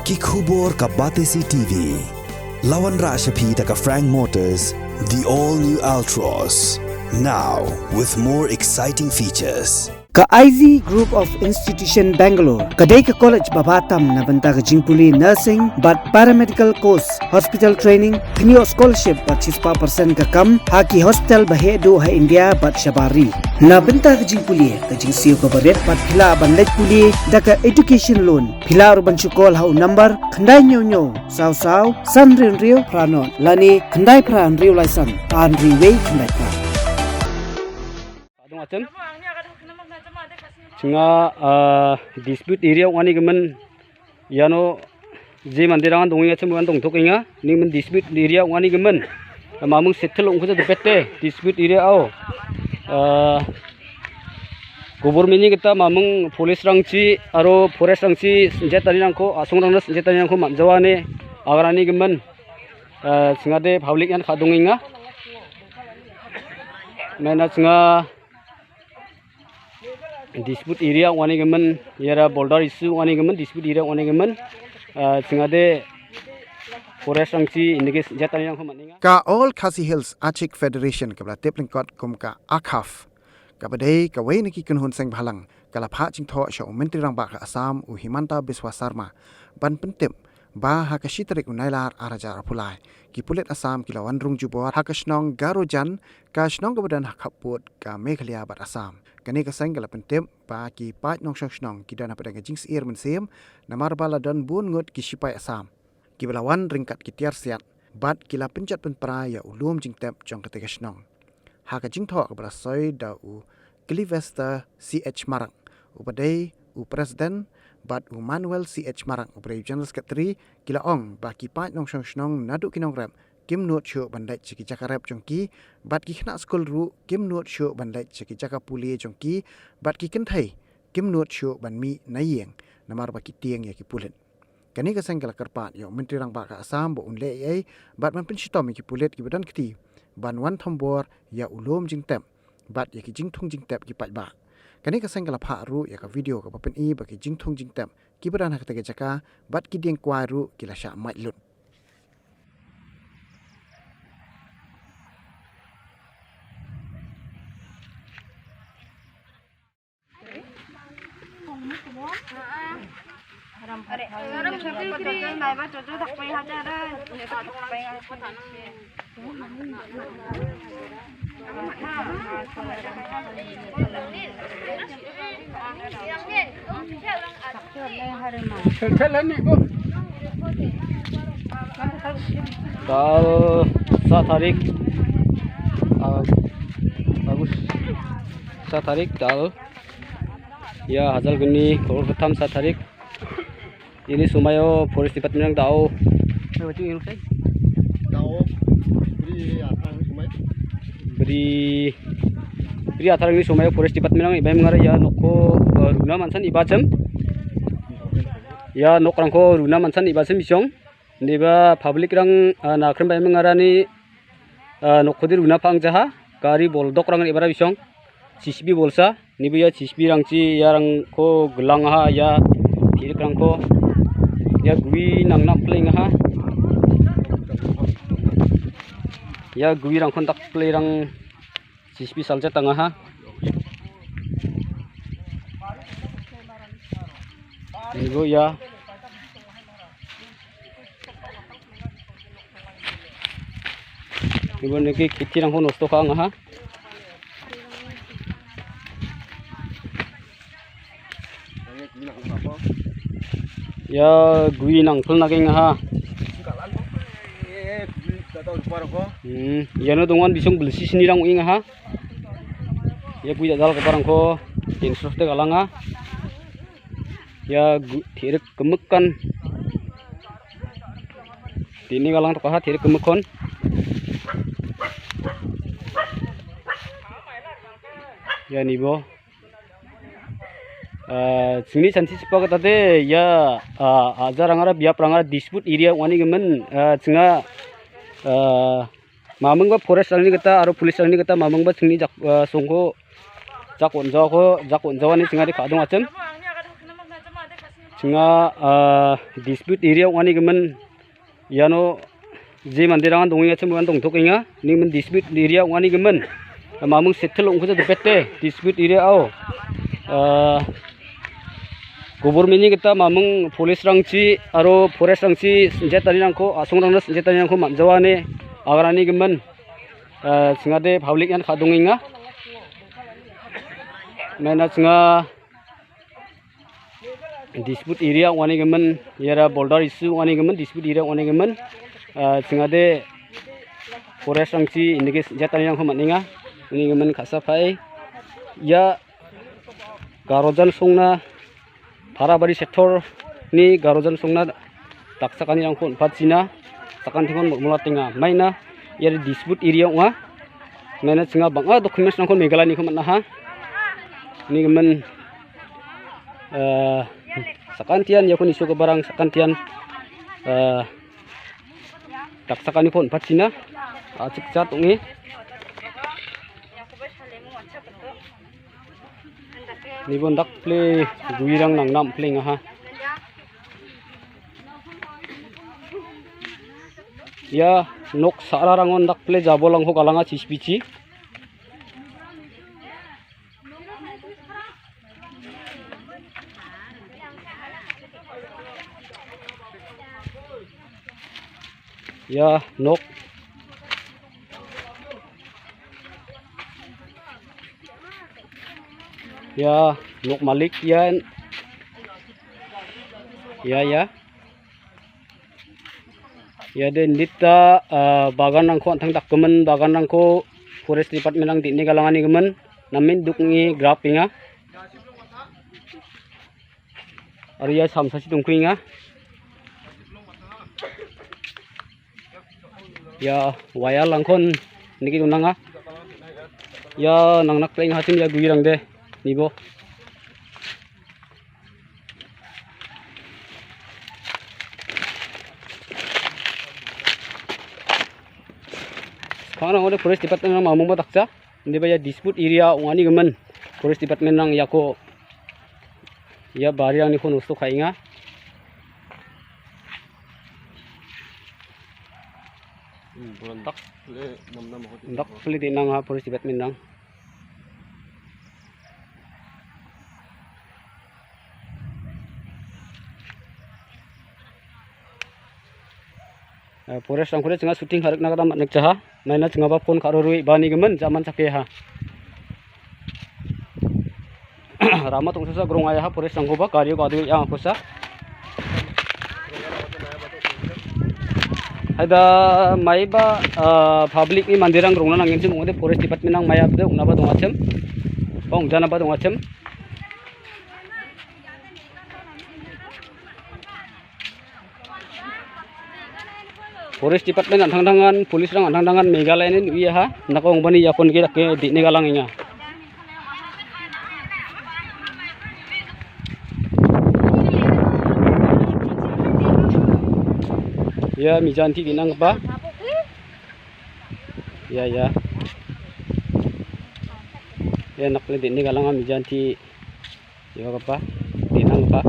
Kikubor ka Batesi TV. Lawan Rashapi taka Frank Motors, the all-new Altros. Now, with more exciting features. Ka IZ Group of Institution Bangalore, kadai ka college babatam na banta ka jingpuli nursing but paramedical course, hospital training, kniyo scholarship but 6% ka kam, haki hospital bahedo ha India but shabari. Na banta ka jingpuli, ka jingsiyo ka baret but pila banlet puli, da ka education loan, pila urban chukol ha number, kandai nyo, saw, san rin pranon, lani kandai pran rio laisan, an riway kandai pran. Macam singa dispute area wani gemen yano je mandirangan donginga cemuan dong tokinga ni men dispute area wani gemen mamung settle ongko depete dispute area au government ni kita mamung police rangci aro forest rangci senjata ni nangko asung rangna senjata ni nangko manjawane agarani gemen singa de public yan khadonginga mena singa dispute area wani gemen yara boulder issue wani gemen dispute area wani gemen singade forest rangci indike jatani yang khamanninga ka all Khasi Hills Achik Federation kabla teplingkot kum ka akhaf kabadei ka weiniki kunhun seng bhalang kala pha jingtho sha mentri rang ba ka Assam u Himanta Biswa Sarma ban pentep ba ha ka shitrik unailar arajar apulai ki pulet Assam kilawan rung jubor ha ka snong garojan ka snong gabadan ha khaput ka Meghalaya bat Assam kani ka seng kala pentep ba ki pat nong snong ki dana padang jings ir mensem namar bala dan bun ngut ki sipai Assam ki belawan ringkat ki tiar siat bat kila pencat pen pra ya ulum jingtep jong ketika snong ha ka jingtho ka brasoi da u Clivester CH Marang upadai u president bat u Manuel CH Marang upadai general secretary kila ong ba ki pat nong snong nadu kinong rap kim nuot sho bandai chiki jakarep jongki bat ki khna school ru kim nuot sho bandai chiki jakapuli jongki bat ki kenthai kim nuot sho banmi nayeng namar ba ki tieng ya ki pulet kani ka sengkala karpat yo menteri rang ba ka Assam bo unle ai bat man pinchitom ki pulet ki badan kti ban wan thombor ya ulom jingtep bat ya ki jingthung jingtep ki pat ba kani ka sengkala pha ru ya ka video ka papen i ba ki jingthung jingtep ki badan hak tege jaka bat ki dieng kwa ru ki la sha mai lut Kal 7 tarik bagus 7 tarik dal ya hazal geni kor pertama 7 tarik ini sumayo forest department yang tahu macam ini saya tahu beri atar ini sumayo forest department yang ibai mengara ya noko runa mansan ibacem ya nok rangko runa mansan ibacem bisong niba public rang nakram bai mengara ni nokodi runa pang jaha kari boldok rang ibara bisong CCB bolsa nibu ya CCB rangci ya rangko gelang ha ya tirik rangko ya gui nang playing ha ya gui rang kontak play rang CCP salja tengah ha ini go ya ibu niki kiti rang honos to kang ha ya gui nang phul naging ha ya no dongan bisong belsi sini rang uing ha ya gui dal ke barang ko insus te galang ha ya thirik kemekan tini galang to ha thirik kemekon ya nibo sini santi sepakat tadi ya ajar angara biap angara dispute area wani gemen singa mamang ba forest rangni kita aro police rangni kita mamang ba sini jak songko jak onjaw ko jak onjawani singa di kadung acem Singa dispute area wani gemen yano je mandirangan donginga cemuan dongtok inga ni men dispute area wani gemen mamung settle ongko depete dispute area au government ni kita mamung police rangci aro forest rangci senjata ni nangko asung rangna senjata ni nangko manjawane agarani gemen singa de public yan khadonginga mena singa dispute area wani gemen yara boulder issue wani gemen dispute area wani gemen singa de forest rangci indike senjata ni nangko maninga ini gemen kasapai ya garojan sungna Parabari sektor ni garojan sungna taksakani angko empat Cina takan tingon mulatinga maina yari dispute area nga maina singa banga documents angko megalani ko manha ni gemen sakantian yakun isu ke barang sakantian taksakani ko empat Cina acik catungi ni bon dak play guirang nang nam play nga ha ya nok sararangon dak play jabolang ho kalanga cispici ya nok ya nok malik yan ya den dita bagan nangko antang dak kemen bagan nangko forest department nang dini galangani kemen namin dukngi grapinga Arya samsasi dungkuinga ya wayal langkon niki tunanga ya nang nak playing hatim ya guirang deh nibo sekarang ada forest department nang mamung bataksa hindi ba ya dispute area wani gemen forest department nang yako ya bariang ni kon usto kainga ndak play din nang ha forest department nang forest angkore cenga shooting harak nagada nek jaha maina cenga ba phone kharorui bani gemen zaman sake ha rama tongsa grong aya ha forest angko ba karyo gadu ya kosa ada mai ba public ni mandirang grong nang ngin mungde forest department nang maya bde unaba dongachem bong jana ba dongachem forest department antang-tangan police rang antang-tangan Meghalaya ni iya ha nakong bani yakon ke di negalang inga ya mijanti dinang ba ya nakle di negalang mijanti ya apa dinang ba